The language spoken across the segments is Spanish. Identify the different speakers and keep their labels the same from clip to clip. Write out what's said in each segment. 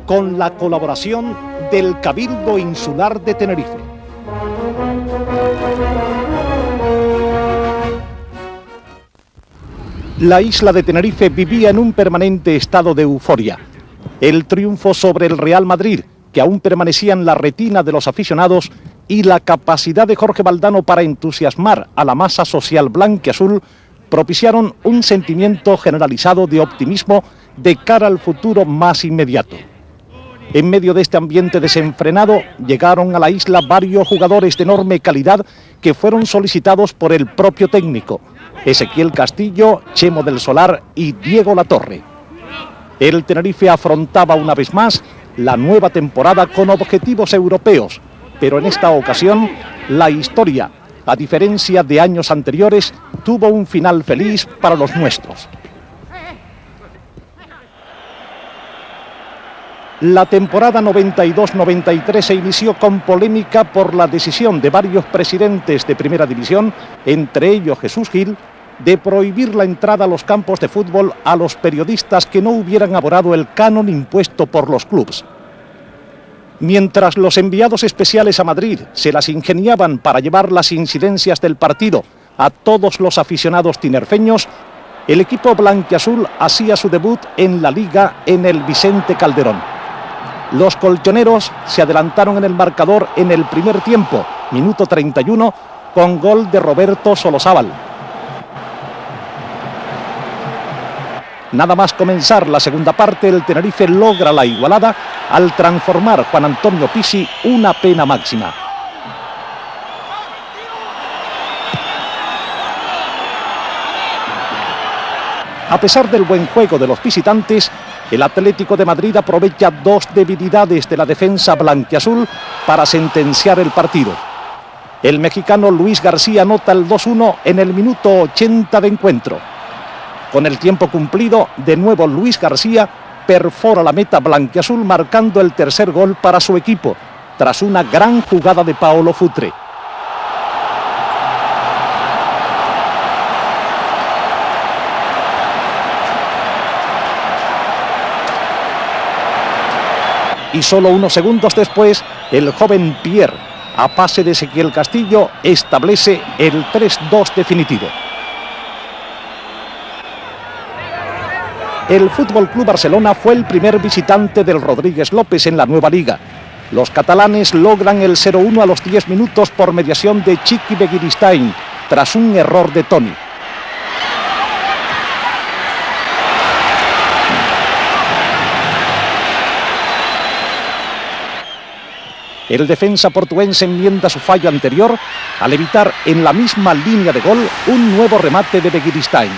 Speaker 1: con la colaboración del Cabildo Insular de Tenerife. La isla de Tenerife vivía en un permanente estado de euforia. El triunfo sobre el Real Madrid, que aún permanecía en la retina de los aficionados, y la capacidad de Jorge Valdano para entusiasmar a la masa social blanquiazul propiciaron un sentimiento generalizado de optimismo de cara al futuro más inmediato. En medio de este ambiente desenfrenado, llegaron a la isla varios jugadores de enorme calidad que fueron solicitados por el propio técnico, Ezequiel Castillo, Chemo del Solar y Diego Latorre. El Tenerife afrontaba una vez más la nueva temporada con objetivos europeos, pero en esta ocasión la historia, a diferencia de años anteriores, tuvo un final feliz para los nuestros. La temporada 92-93 se inició con polémica por la decisión de varios presidentes de Primera División, entre ellos Jesús Gil, de prohibir la entrada a los campos de fútbol a los periodistas que no hubieran abonado el canon impuesto por los clubes. Mientras los enviados especiales a Madrid se las ingeniaban para llevar las incidencias del partido a todos los aficionados tinerfeños, el equipo blanquiazul hacía su debut en la Liga en el Vicente Calderón. Los colchoneros se adelantaron en el marcador en el primer tiempo, minuto 31, con gol de Roberto Solozábal. Nada más comenzar la segunda parte, el Tenerife logra la igualada al transformar Juan Antonio Pisi una pena máxima. A pesar del buen juego de los visitantes, el Atlético de Madrid aprovecha dos debilidades de la defensa blanquiazul para sentenciar el partido. El mexicano Luis García anota el 2-1 en el minuto 80 de encuentro. Con el tiempo cumplido, de nuevo Luis García perfora la meta blanquiazul marcando el tercer gol para su equipo, tras una gran jugada de Paolo Futre. Y solo unos segundos después, el joven Pierre, a pase de Ezequiel Castillo, establece el 3-2 definitivo. El Fútbol Club Barcelona fue el primer visitante del Rodríguez López en la nueva liga. Los catalanes logran el 0-1 a los 10 minutos por mediación de Chiqui Begiristain, tras un error de Toni. El defensa portuense enmienda su fallo anterior al evitar en la misma línea de gol un nuevo remate de Begiristain.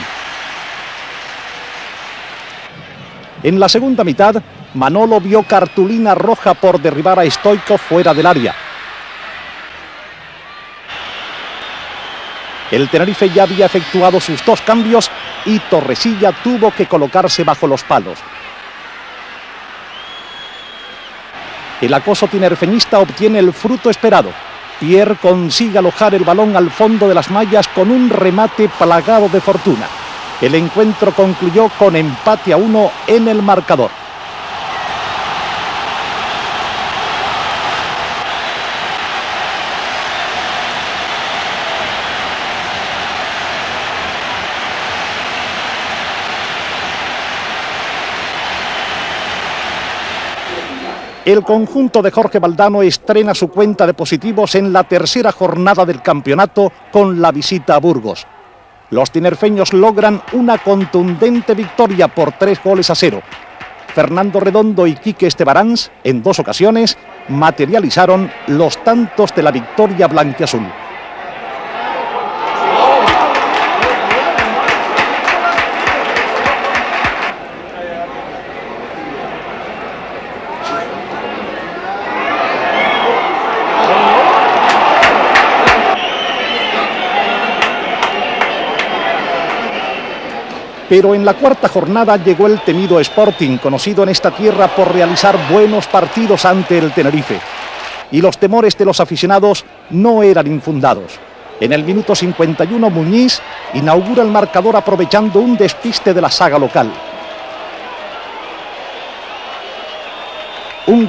Speaker 1: En la segunda mitad, Manolo vio cartulina roja por derribar a Stoico fuera del área. El Tenerife ya había efectuado sus dos cambios y Torresilla tuvo que colocarse bajo los palos. El acoso tinerfeñista obtiene el fruto esperado. Pierre consigue alojar el balón al fondo de las mallas con un remate plagado de fortuna. El encuentro concluyó con empate a 1 en el marcador. El conjunto de Jorge Valdano estrena su cuenta de positivos en la tercera jornada del campeonato con la visita a Burgos. Los tinerfeños logran una contundente victoria por 3-0. Fernando Redondo y Quique Estebaranz, en dos ocasiones, materializaron los tantos de la victoria blanquiazul. Pero en la cuarta jornada llegó el temido Sporting, conocido en esta tierra por realizar buenos partidos ante el Tenerife. Y los temores de los aficionados no eran infundados. En el minuto 51, Muñiz inaugura el marcador aprovechando un despiste de la saga local.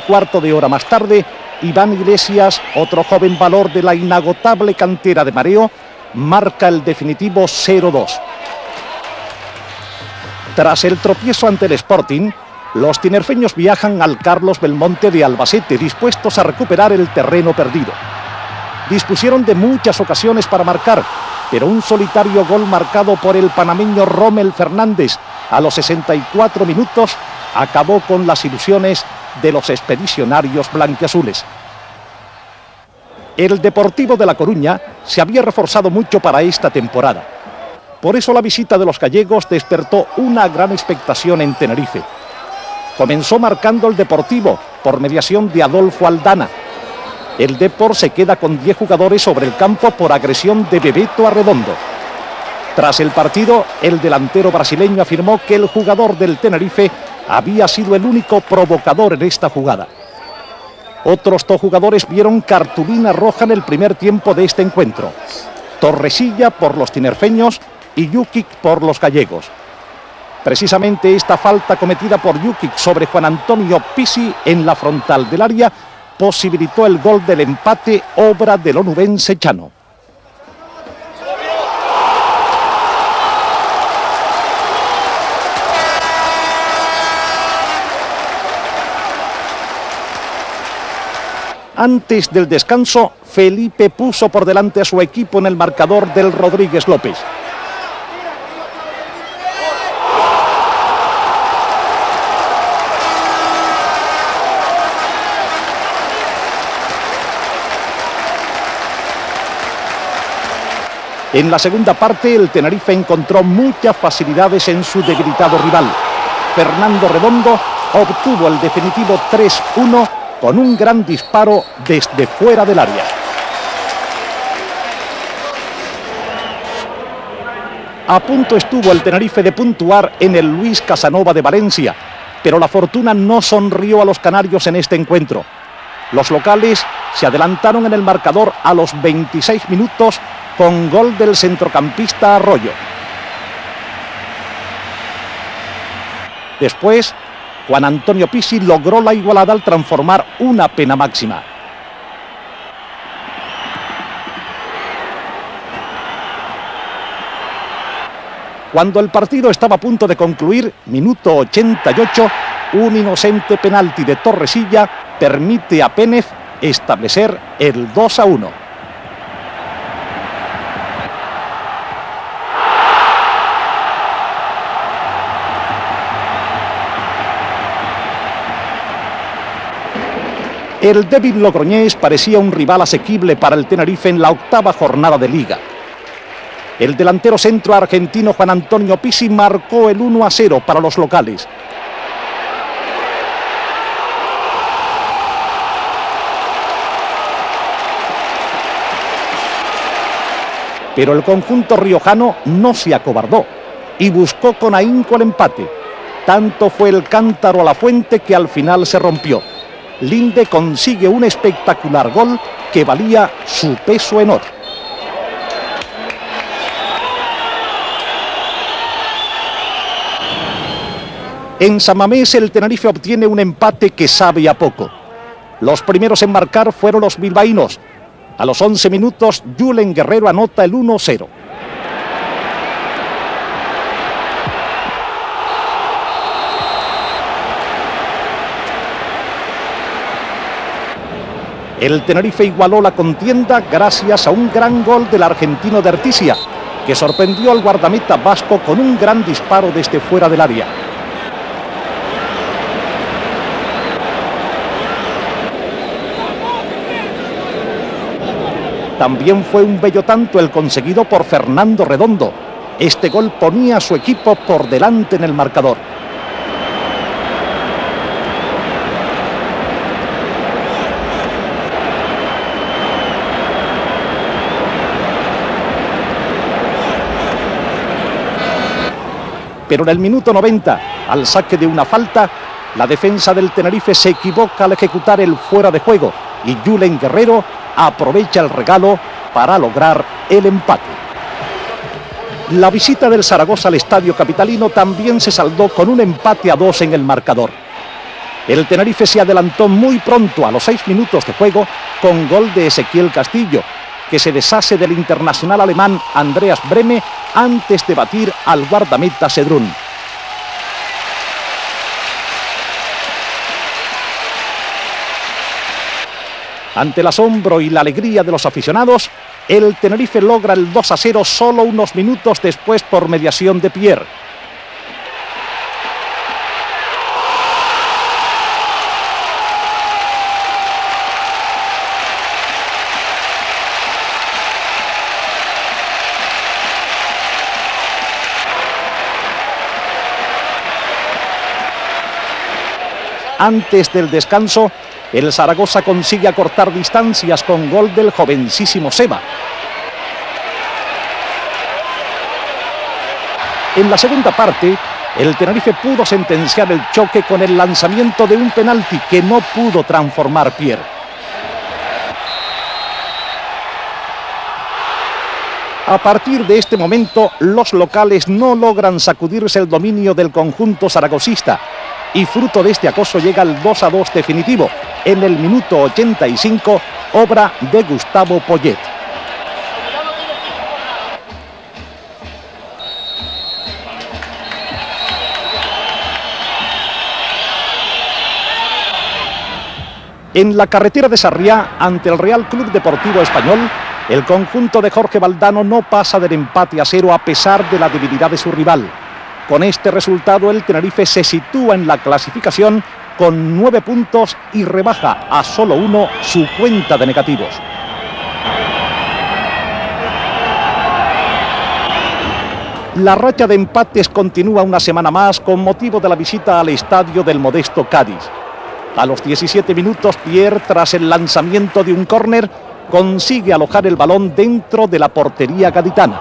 Speaker 1: cuarto de hora más tarde, Iván Iglesias, otro joven valor de la inagotable cantera de Mareo, marca el definitivo 0-2. Tras el tropiezo ante el Sporting, los tinerfeños viajan al Carlos Belmonte de Albacete, dispuestos a recuperar el terreno perdido. Dispusieron de muchas ocasiones para marcar, pero un solitario gol marcado por el panameño Rommel Fernández a los 64 minutos acabó con las ilusiones de los expedicionarios blanquiazules. El Deportivo de La Coruña se había reforzado mucho para esta temporada. Por eso la visita de los gallegos despertó una gran expectación en Tenerife. Comenzó marcando el Deportivo por mediación de Adolfo Aldana. El Depor se queda con 10 jugadores sobre el campo por agresión de Bebeto Arredondo. Tras el partido, el delantero brasileño afirmó que el jugador del Tenerife había sido el único provocador en esta jugada. Otros 2 jugadores vieron cartulina roja en el primer tiempo de este encuentro. Torresilla por los tinerfeños y Jukic por los gallegos. Precisamente esta falta cometida por Jukic sobre Juan Antonio Pisi en la frontal del área posibilitó el gol del empate, obra del onubense Chano. Antes del descanso, Felipe puso por delante a su equipo en el marcador del Rodríguez López. En la segunda parte, el Tenerife encontró muchas facilidades en su debilitado rival. Fernando Redondo obtuvo el definitivo 3-1 con un gran disparo desde fuera del área. A punto estuvo el Tenerife de puntuar en el Luis Casanova de Valencia, pero la fortuna no sonrió a los canarios en este encuentro. Los locales se adelantaron en el marcador a los 26 minutos con gol del centrocampista Arroyo. Después, Juan Antonio Pisi logró la igualada al transformar una pena máxima. Cuando el partido estaba a punto de concluir, minuto 88, un inocente penalti de Torresilla permite a Pénez establecer el 2-1. El débil logroñés parecía un rival asequible para el Tenerife en la 8ª jornada de Liga. El delantero centro argentino Juan Antonio Pisi marcó el 1-0 para los locales. Pero el conjunto riojano no se acobardó y buscó con ahínco el empate. Tanto fue el cántaro a la fuente que al final se rompió. Linde consigue un espectacular gol que valía su peso en oro. En San Mamés el Tenerife obtiene un empate que sabe a poco. Los primeros en marcar fueron los bilbaínos. A los 11 minutos, Julen Guerrero anota el 1-0. El Tenerife igualó la contienda gracias a un gran gol del argentino de Articia, que sorprendió al guardameta vasco con un gran disparo desde fuera del área. También fue un bello tanto el conseguido por Fernando Redondo. Este gol ponía a su equipo por delante en el marcador. Pero en el minuto 90, al saque de una falta, la defensa del Tenerife se equivoca al ejecutar el fuera de juego y Julen Guerrero aprovecha el regalo para lograr el empate. La visita del Zaragoza al estadio capitalino también se saldó con un empate a 2 en el marcador. El Tenerife se adelantó muy pronto a los 6 minutos de juego con gol de Ezequiel Castillo, que se deshace del internacional alemán Andreas Brehme antes de batir al guardameta Sedrún. Ante el asombro y la alegría de los aficionados, el Tenerife logra el 2-0 solo unos minutos después por mediación de Pierre. Antes del descanso, el Zaragoza consigue acortar distancias con gol del jovencísimo Seba. En la segunda parte, el Tenerife pudo sentenciar el choque con el lanzamiento de un penalti que no pudo transformar Pierre. A partir de este momento, los locales no logran sacudirse el dominio del conjunto zaragocista y fruto de este acoso llega el 2-2 definitivo en el minuto 85, obra de Gustavo Poyet. En la carretera de Sarriá, ante el Real Club Deportivo Español, el conjunto de Jorge Valdano no pasa del empate a 0 a pesar de la debilidad de su rival. Con este resultado, el Tenerife se sitúa en la clasificación con 9 puntos y rebaja a solo 1 su cuenta de negativos. La racha de empates continúa una semana más con motivo de la visita al estadio del modesto Cádiz. A los 17 minutos, Pierre, tras el lanzamiento de un córner, consigue alojar el balón dentro de la portería gaditana.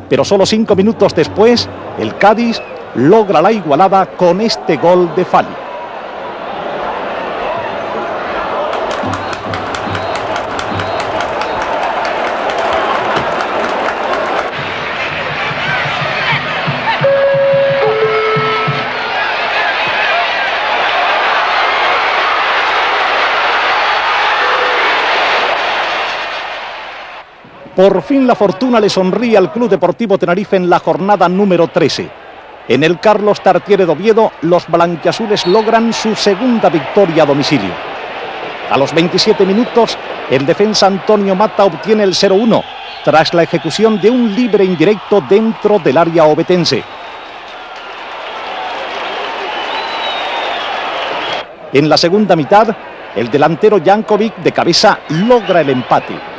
Speaker 1: Pero solo 5 minutos después, el Cádiz logra la igualada con este gol de Fali. Por fin la fortuna le sonríe al Club Deportivo Tenerife en la jornada número 13. En el Carlos Tartiere de Oviedo, los blanquiazules logran su segunda victoria a domicilio. A los 27 minutos, el defensa Antonio Mata obtiene el 0-1, tras la ejecución de un libre indirecto dentro del área ovetense. En la segunda mitad, el delantero Jankovic de cabeza logra el empate.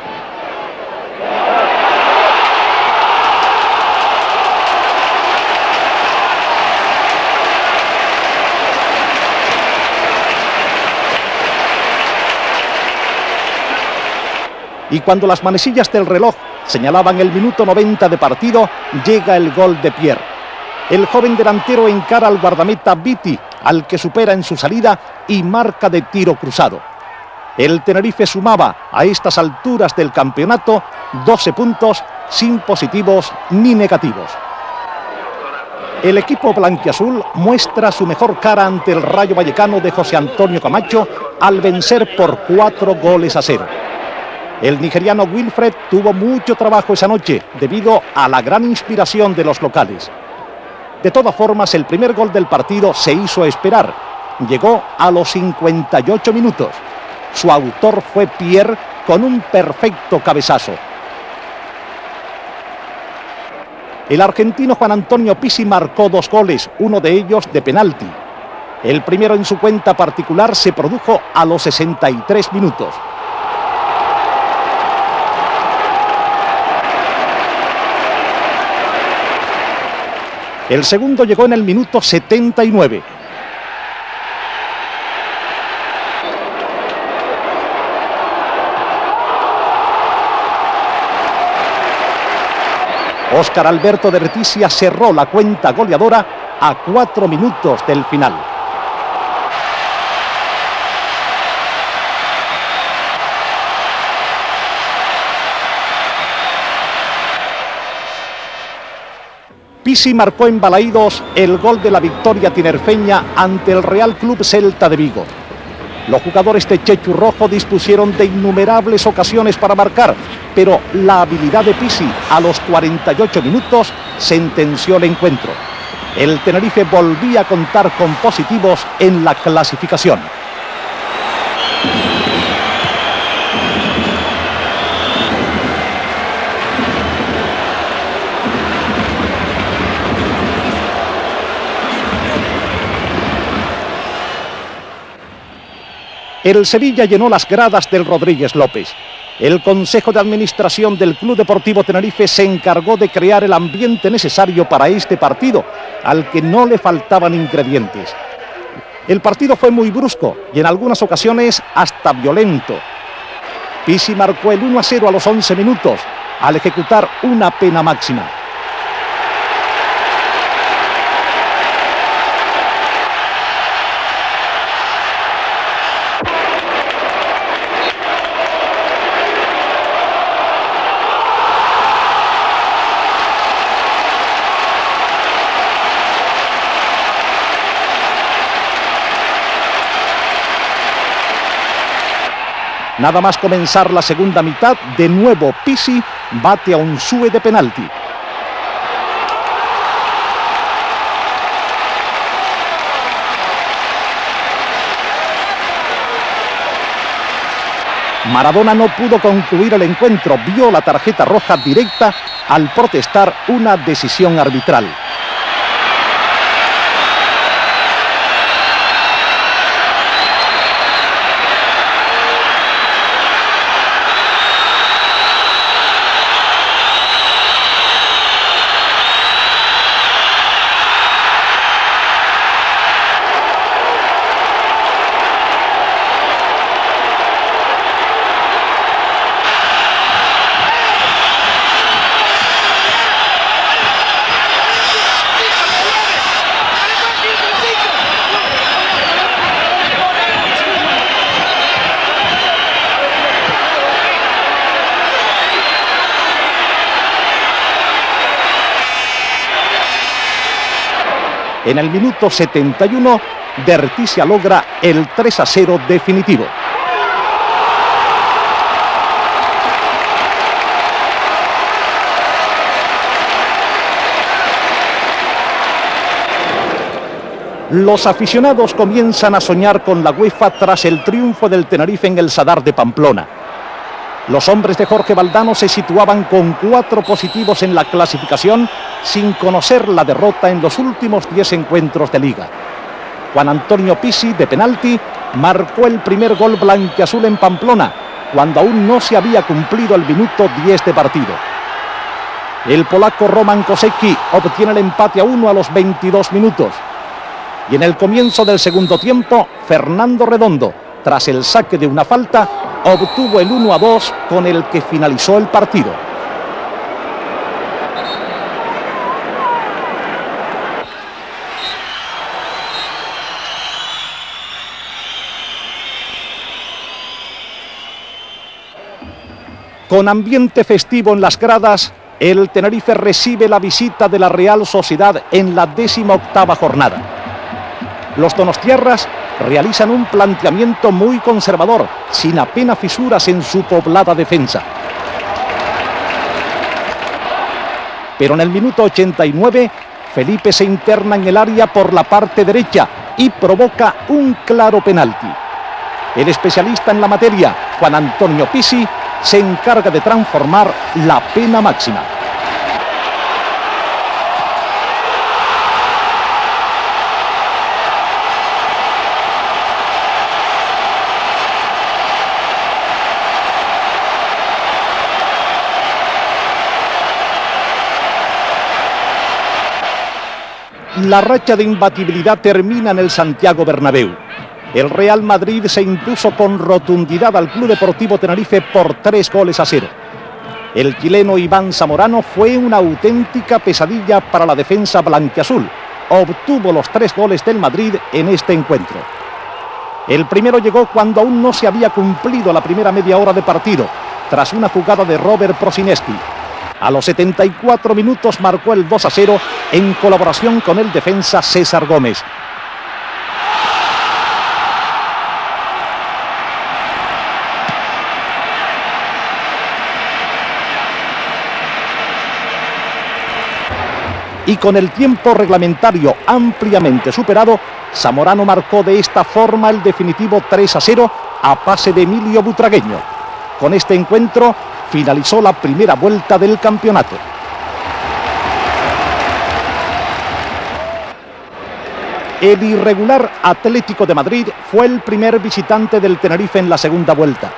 Speaker 1: Y cuando las manecillas del reloj señalaban el minuto 90 de partido, llega el gol de Pierre. El joven delantero encara al guardameta Viti, al que supera en su salida y marca de tiro cruzado. El Tenerife sumaba a estas alturas del campeonato 12 puntos sin positivos ni negativos. El equipo blanquiazul muestra su mejor cara ante el Rayo Vallecano de José Antonio Camacho al vencer por 4-0. El nigeriano Wilfred tuvo mucho trabajo esa noche debido a la gran inspiración de los locales. De todas formas, el primer gol del partido se hizo esperar. Llegó a los 58 minutos. Su autor fue Pierre con un perfecto cabezazo. El argentino Juan Antonio Pizzi marcó 2 goles, uno de ellos de penalti. El primero en su cuenta particular se produjo a los 63 minutos. El segundo llegó en el minuto 79. Óscar Alberto de Retizia cerró la cuenta goleadora a 4 minutos del final. Pisi marcó en Balaídos el gol de la victoria tinerfeña ante el Real Club Celta de Vigo. Los jugadores de Chechu Rojo dispusieron de innumerables ocasiones para marcar, pero la habilidad de Pisi a los 48 minutos sentenció el encuentro. El Tenerife volvía a contar con positivos en la clasificación. El Sevilla llenó las gradas del Rodríguez López. El Consejo de Administración del Club Deportivo Tenerife se encargó de crear el ambiente necesario para este partido, al que no le faltaban ingredientes. El partido fue muy brusco y en algunas ocasiones hasta violento. Pisi marcó el 1-0 a los 11 minutos, al ejecutar una pena máxima. Nada más comenzar la segunda mitad, de nuevo Pisi bate a Unsue de penalti. Maradona no pudo concluir el encuentro, vio la tarjeta roja directa al protestar una decisión arbitral. En el minuto 71, Derticia logra el 3-0 definitivo. Los aficionados comienzan a soñar con la UEFA tras el triunfo del Tenerife en el Sadar de Pamplona. Los hombres de Jorge Valdano se situaban con 4 positivos en la clasificación sin conocer la derrota en los últimos 10 encuentros de liga. Juan Antonio Pisi, de penalti, marcó el primer gol blanquiazul en Pamplona, cuando aún no se había cumplido el minuto 10 de partido. El polaco Roman Kosecki obtiene el empate a 1 a los 22 minutos. Y en el comienzo del segundo tiempo, Fernando Redondo, tras el saque de una falta, obtuvo el 1-2 con el que finalizó el partido. Con ambiente festivo en las gradas, el Tenerife recibe la visita de la Real Sociedad en la 18ª jornada. Los donostiarras realizan un planteamiento muy conservador, sin apenas fisuras en su poblada defensa. Pero en el minuto 89, Felipe se interna en el área por la parte derecha y provoca un claro penalti. El especialista en la materia, Juan Antonio Pisi, se encarga de transformar la pena máxima. La racha de imbatibilidad termina en el Santiago Bernabéu. El Real Madrid se impuso con rotundidad al Club Deportivo Tenerife por 3-0. El chileno Iván Zamorano fue una auténtica pesadilla para la defensa blanquiazul. Obtuvo los 3 goles del Madrid en este encuentro. El primero llegó cuando aún no se había cumplido la primera media hora de partido, tras una jugada de Robert Prosineski. A los 74 minutos marcó el 2-0 en colaboración con el defensa César Gómez. Y con el tiempo reglamentario ampliamente superado, Zamorano marcó de esta forma el definitivo 3-0 a pase de Emilio Butragueño. Con este encuentro finalizó la primera vuelta del campeonato. El irregular Atlético de Madrid fue el primer visitante del Tenerife en la segunda vuelta.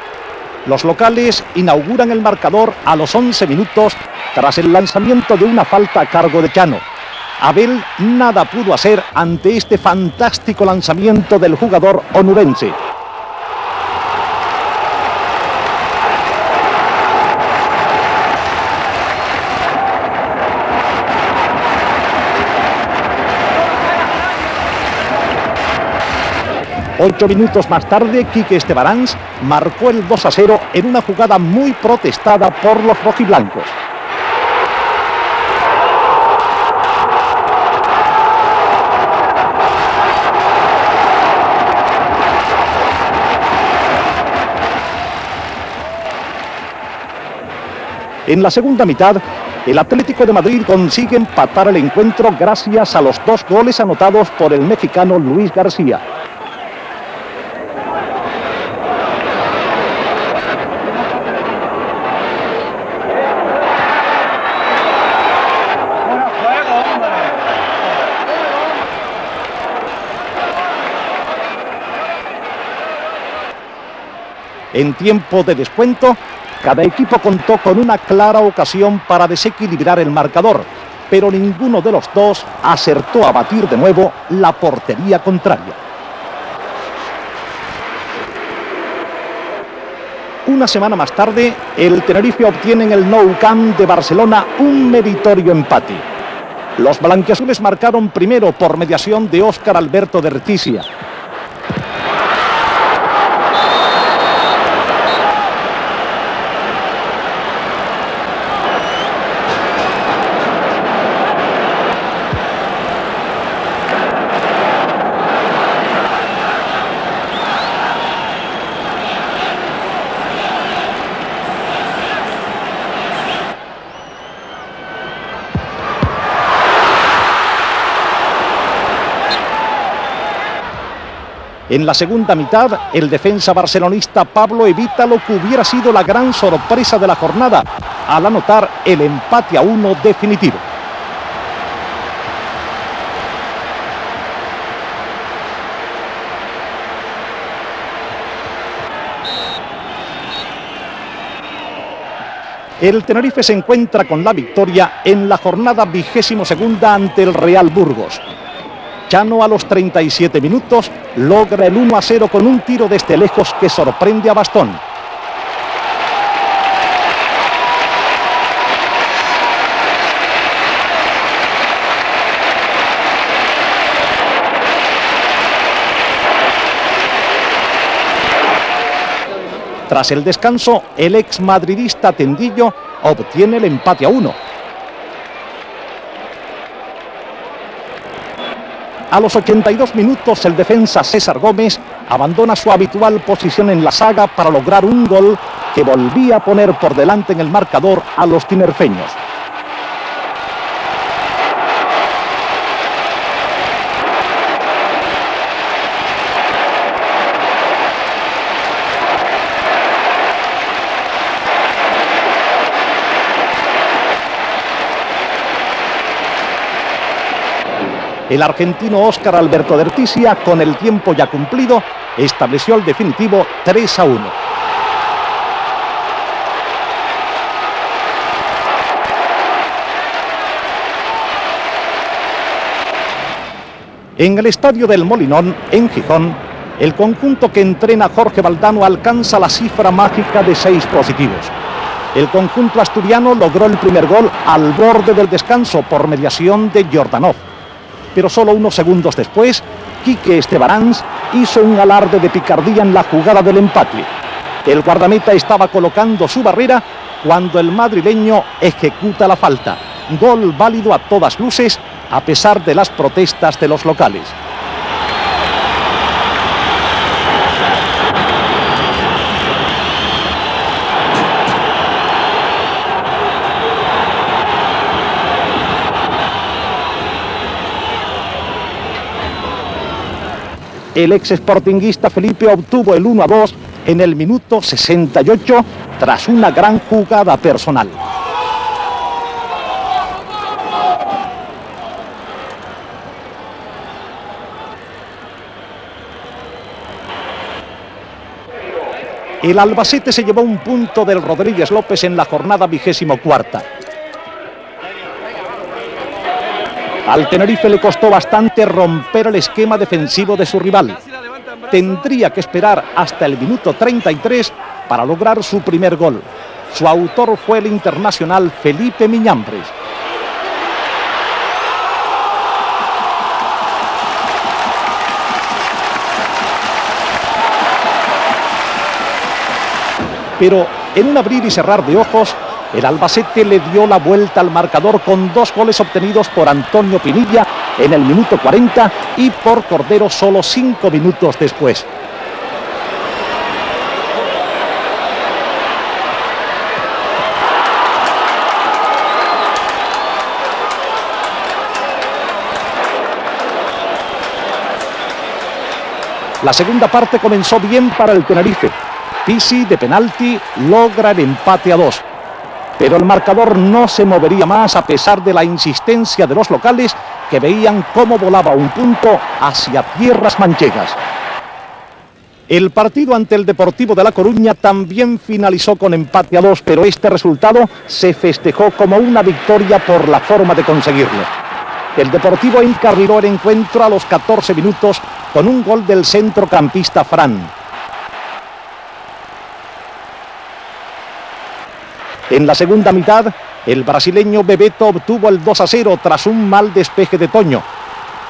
Speaker 1: Los locales inauguran el marcador a los 11 minutos tras el lanzamiento de una falta a cargo de Chano. Abel nada pudo hacer ante este fantástico lanzamiento del jugador onubense. Ocho minutos más tarde, Quique Estebaranz marcó el 2-0 en una jugada muy protestada por los rojiblancos. En la segunda mitad, el Atlético de Madrid consigue empatar el encuentro gracias a los 2 goles anotados por el mexicano Luis García. En tiempo de descuento, cada equipo contó con una clara ocasión para desequilibrar el marcador, pero ninguno de los dos acertó a batir de nuevo la portería contraria. Una semana más tarde, el Tenerife obtiene en el Nou Camp de Barcelona un meritorio empate. Los blanquiazules marcaron primero por mediación de Óscar Alberto de Retisia. En la segunda mitad, el defensa barcelonista Pablo evita lo que hubiera sido la gran sorpresa de la jornada, al anotar el empate a 1 definitivo. El Tenerife se encuentra con la victoria en la jornada 22ª ante el Real Burgos. Chano a los 37 minutos logra el 1-0 con un tiro desde lejos que sorprende a Bastón. Tras el descanso, el ex madridista Tendillo obtiene el empate a 1. A los 82 minutos, el defensa César Gómez abandona su habitual posición en la zaga para lograr un gol que volvía a poner por delante en el marcador a los tinerfeños. El argentino Óscar Alberto de Retisia, con el tiempo ya cumplido, estableció el definitivo 3-1. En el estadio del Molinón, en Gijón, el conjunto que entrena Jorge Valdano alcanza la cifra mágica de 6 positivos. El conjunto asturiano logró el primer gol al borde del descanso por mediación de Jordanov. Pero solo unos segundos después, Quique Estebaranz hizo un alarde de picardía en la jugada del empate. El guardameta estaba colocando su barrera cuando el madrileño ejecuta la falta. Gol válido a todas luces, a pesar de las protestas de los locales. El ex sportinguista Felipe obtuvo el 1-2 en el minuto 68 tras una gran jugada personal. El Albacete se llevó un punto del Rodríguez López en la jornada 24ª. Al Tenerife le costó bastante romper el esquema defensivo de su rival. Tendría que esperar hasta el minuto 33 para lograr su primer gol. Su autor fue el internacional Felipe Miñambres. Pero en un abrir y cerrar de ojos, el Albacete le dio la vuelta al marcador con 2 goles obtenidos por Antonio Pinilla en el minuto 40 y por Cordero solo 5 minutos después. La segunda parte comenzó bien para el Tenerife. Pisi, de penalti, logra el empate a 2. Pero el marcador no se movería más a pesar de la insistencia de los locales, que veían cómo volaba un punto hacia tierras manchegas. El partido ante el Deportivo de La Coruña también finalizó con empate a 2, pero este resultado se festejó como una victoria por la forma de conseguirlo. El Deportivo encarriló el encuentro a los 14 minutos con un gol del centrocampista Fran. En la segunda mitad, el brasileño Bebeto obtuvo el 2-0 tras un mal despeje de Toño.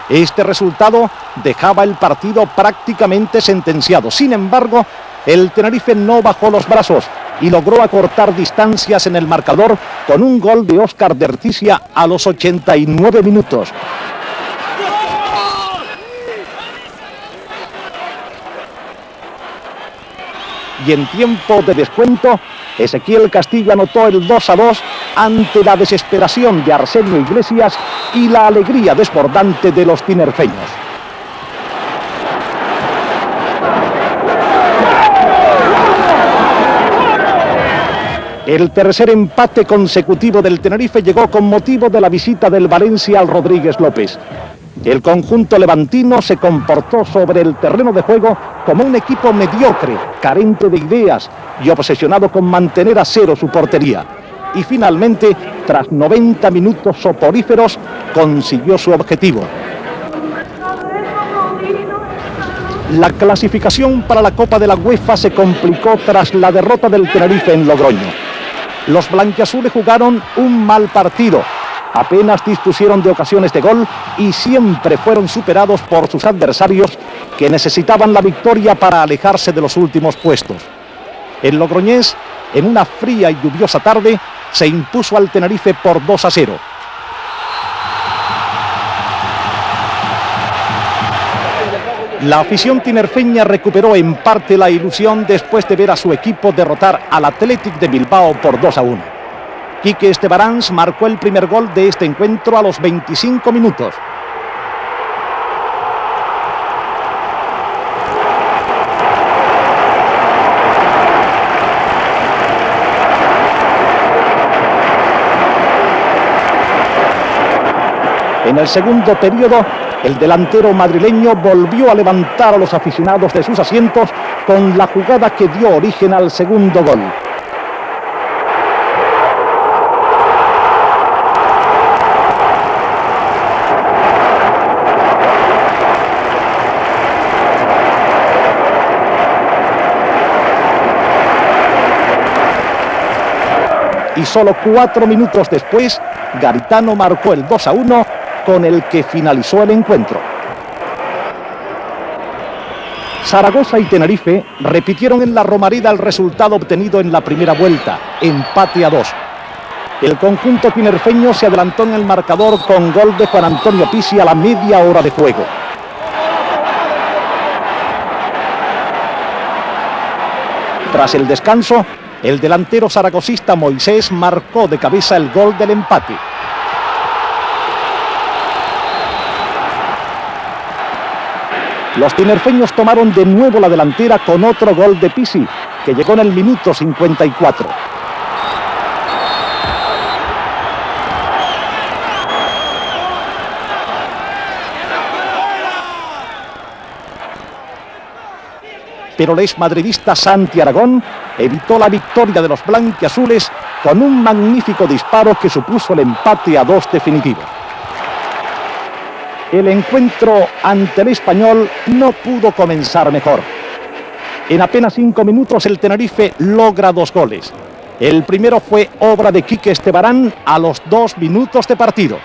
Speaker 1: Este resultado dejaba el partido prácticamente sentenciado. Sin embargo, el Tenerife no bajó los brazos y logró acortar distancias en el marcador con un gol de Óscar de Erticia a los 89 minutos. Y en tiempo de descuento, Ezequiel Castillo anotó el 2-2 ante la desesperación de Arsenio Iglesias y la alegría desbordante de los tinerfeños. El tercer empate consecutivo del Tenerife llegó con motivo de la visita del Valencia al Rodríguez López. El conjunto levantino se comportó sobre el terreno de juego como un equipo mediocre, carente de ideas y obsesionado con mantener a cero su portería. Y finalmente, tras 90 minutos soporíferos, consiguió su objetivo. La clasificación para la Copa de la UEFA se complicó tras la derrota del Tenerife en Logroño. Los blanquiazules jugaron un mal partido. Apenas dispusieron de ocasiones de gol y siempre fueron superados por sus adversarios, que necesitaban la victoria para alejarse de los últimos puestos. El logroñés, en una fría y lluviosa tarde, se impuso al Tenerife por 2-0. La afición tinerfeña recuperó en parte la ilusión después de ver a su equipo derrotar al Athletic de Bilbao por 2-1. Quique Estebaranz marcó el primer gol de este encuentro a los 25 minutos. En el segundo periodo, el delantero madrileño volvió a levantar a los aficionados de sus asientos con la jugada que dio origen al segundo gol. Y solo 4 minutos después, Garitano marcó el 2-1 con el que finalizó el encuentro. Zaragoza y Tenerife repitieron en la Romareda el resultado obtenido en la primera vuelta, empate a 2. El conjunto tinerfeño se adelantó en el marcador con gol de Juan Antonio Pisi a la media hora de juego. Tras el descanso, el delantero zaragocista Moisés marcó de cabeza el gol del empate. Los tinerfeños tomaron de nuevo la delantera con otro gol de Pisi, que llegó en el minuto 54. Pero el exmadridista Santi Aragón evitó la victoria de los blanquiazules con un magnífico disparo que supuso el empate a 2 definitivo. El encuentro ante el Español no pudo comenzar mejor. En apenas 5 minutos el Tenerife logra 2 goles. El primero fue obra de Quique Estebarán a los 2 minutos de partido.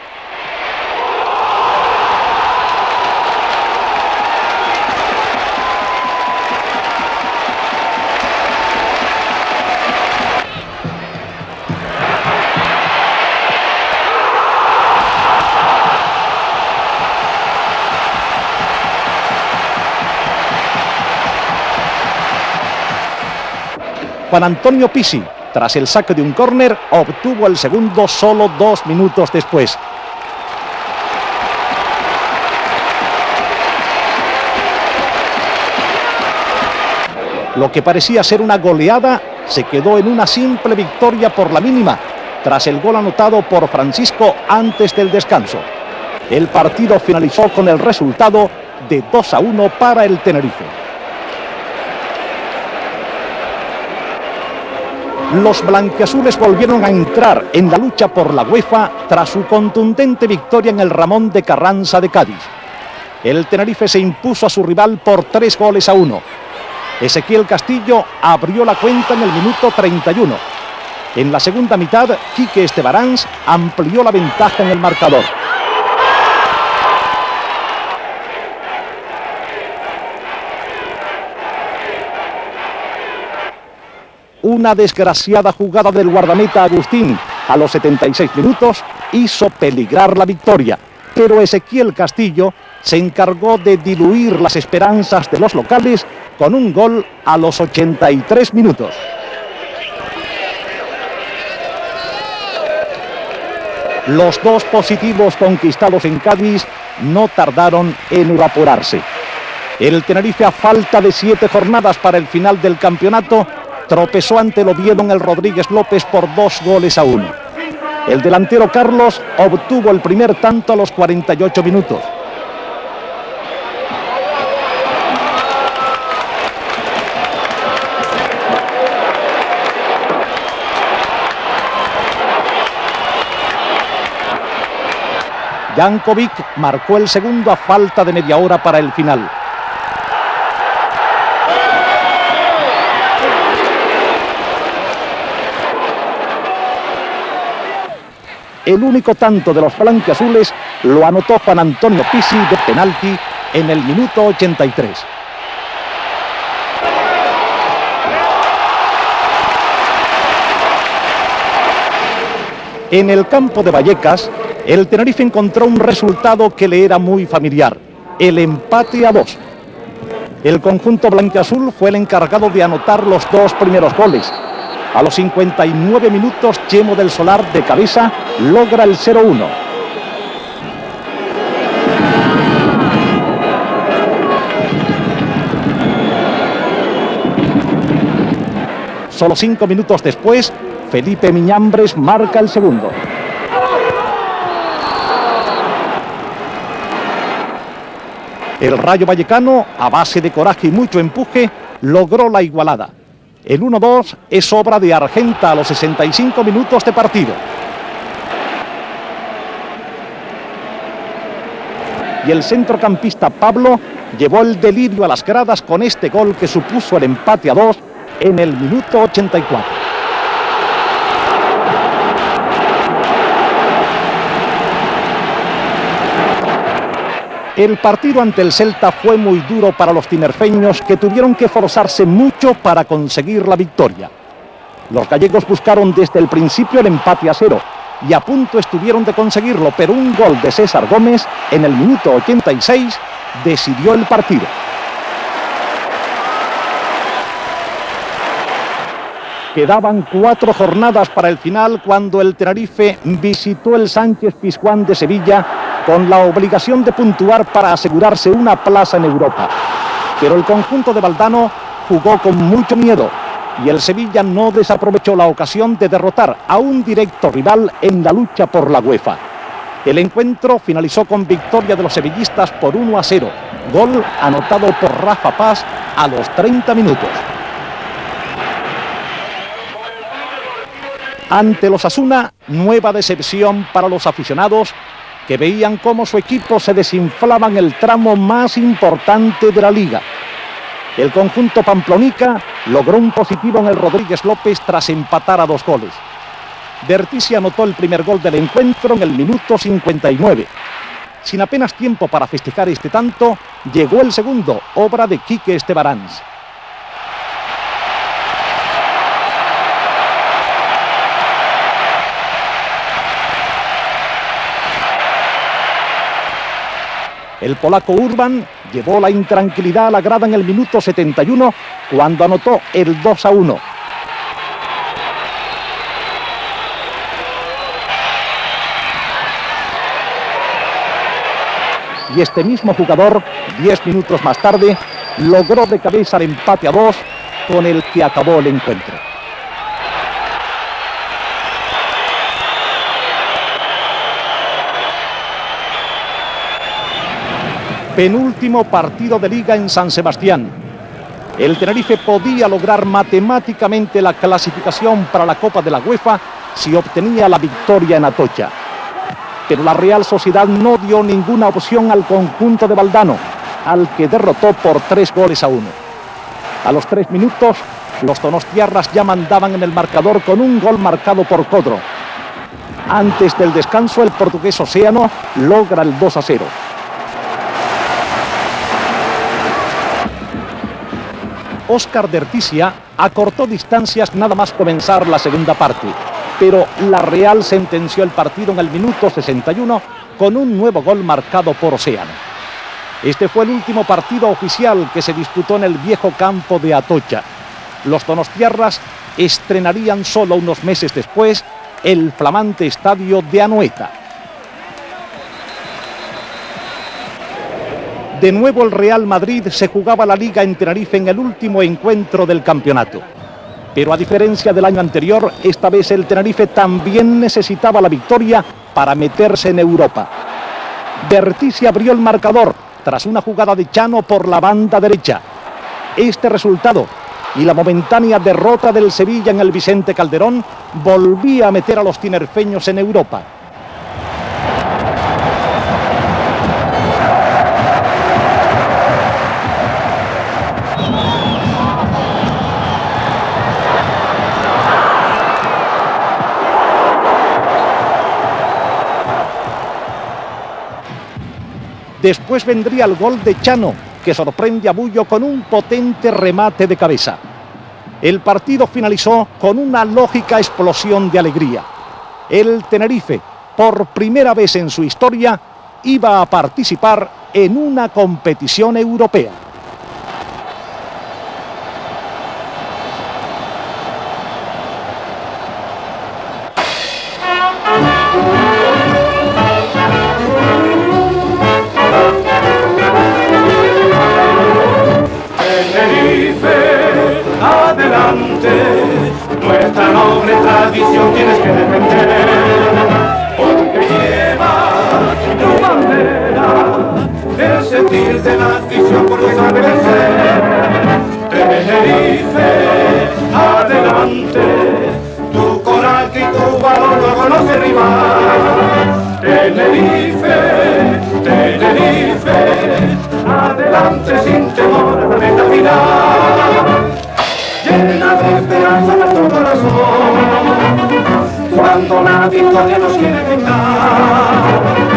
Speaker 1: Juan Antonio Pisi, tras el saque de un córner, obtuvo el segundo solo 2 minutos después. Lo que parecía ser una goleada se quedó en una simple victoria por la mínima, tras el gol anotado por Francisco antes del descanso. El partido finalizó con el resultado de 2-1 para el Tenerife. Los blanquiazules volvieron a entrar en la lucha por la UEFA tras su contundente victoria en el Ramón de Carranza de Cádiz. El Tenerife se impuso a su rival por 3-1. Ezequiel Castillo abrió la cuenta en el minuto 31. En la segunda mitad, Quique Estebarán amplió la ventaja en el marcador. Una desgraciada jugada del guardameta Agustín a los 76 minutos hizo peligrar la victoria, pero Ezequiel Castillo se encargó de diluir las esperanzas de los locales con un gol a los 83 minutos. Los 2 positivos conquistados en Cádiz no tardaron en evaporarse. El Tenerife, a falta de 7 jornadas para el final del campeonato, tropezó ante el Oviedo en el Rodríguez López por 2-1. El delantero Carlos obtuvo el primer tanto a los 48 minutos. Jankovic marcó el segundo a falta de media hora para el final. El único tanto de los blanquiazules lo anotó Juan Antonio Pisi de penalti en el minuto 83. En el campo de Vallecas, el Tenerife encontró un resultado que le era muy familiar: el empate a 2. El conjunto blanquiazul fue el encargado de anotar los 2 primeros goles. A los 59 minutos, Chemo del Solar de cabeza logra el 0-1. Solo 5 minutos después, Felipe Miñambres marca el segundo. El Rayo Vallecano, a base de coraje y mucho empuje, logró la igualada. El 1-2 es obra de Argenta a los 65 minutos de partido. Y el centrocampista Pablo llevó el delirio a las gradas con este gol que supuso el empate a 2 en el minuto 84. El partido ante el Celta fue muy duro para los tinerfeños, que tuvieron que esforzarse mucho para conseguir la victoria. Los gallegos buscaron desde el principio el empate a 0 y a punto estuvieron de conseguirlo, pero un gol de César Gómez en el minuto 86 decidió el partido. Quedaban 4 jornadas para el final cuando el Tenerife visitó el Sánchez Pizjuán de Sevilla con la obligación de puntuar para asegurarse una plaza en Europa. Pero el conjunto de Valdano jugó con mucho miedo y el Sevilla no desaprovechó la ocasión de derrotar a un directo rival en la lucha por la UEFA. El encuentro finalizó con victoria de los sevillistas por 1-0, gol anotado por Rafa Paz a los 30 minutos. Ante los Osasuna, nueva decepción para los aficionados que veían cómo su equipo se desinflaba en el tramo más importante de la liga. El conjunto pamplonica logró un positivo en el Rodríguez López tras empatar a 2 goles. Bertici anotó el primer gol del encuentro en el minuto 59. Sin apenas tiempo para festejar este tanto, llegó el segundo, obra de Quique Estebaranz. El polaco Urban llevó la intranquilidad a la grada en el minuto 71 cuando anotó el 2-1. Y este mismo jugador, 10 minutos más tarde, logró de cabeza el empate a 2 con el que acabó el encuentro. Penúltimo partido de liga en San Sebastián. El Tenerife podía lograr matemáticamente la clasificación para la Copa de la UEFA si obtenía la victoria en Atocha. Pero la Real Sociedad no dio ninguna opción al conjunto de Valdano, al que derrotó por 3-1. A los 3 minutos, los donostiarras ya mandaban en el marcador con un gol marcado por Codro. Antes del descanso, el portugués Océano logra el 2-0. Óscar Derticia acortó distancias nada más comenzar la segunda parte, pero la Real sentenció el partido en el minuto 61 con un nuevo gol marcado por Océano. Este fue el último partido oficial que se disputó en el viejo campo de Atocha. Los donostiarras estrenarían solo unos meses después el flamante estadio de Anoeta. De nuevo el Real Madrid se jugaba la Liga en Tenerife en el último encuentro del campeonato. Pero a diferencia del año anterior, esta vez el Tenerife también necesitaba la victoria para meterse en Europa. Bertici abrió el marcador tras una jugada de Chano por la banda derecha. Este resultado y la momentánea derrota del Sevilla en el Vicente Calderón volvía a meter a los tinerfeños en Europa. Después vendría el gol de Chano, que sorprende a Bullo con un potente remate de cabeza. El partido finalizó con una lógica explosión de alegría. El Tenerife, por primera vez en su historia, iba a participar en una competición europea.
Speaker 2: Nuestra noble tradición tienes que defender, porque lleva tu bandera, el sentir de la afición por tu sabe vencer. Tenerife, adelante, tu coraje y tu valor no conoce rival. Tenerife, Tenerife, adelante sin temor a la meta final. Llena de esperanza nuestro corazón, cuando la victoria nos quiere gritar.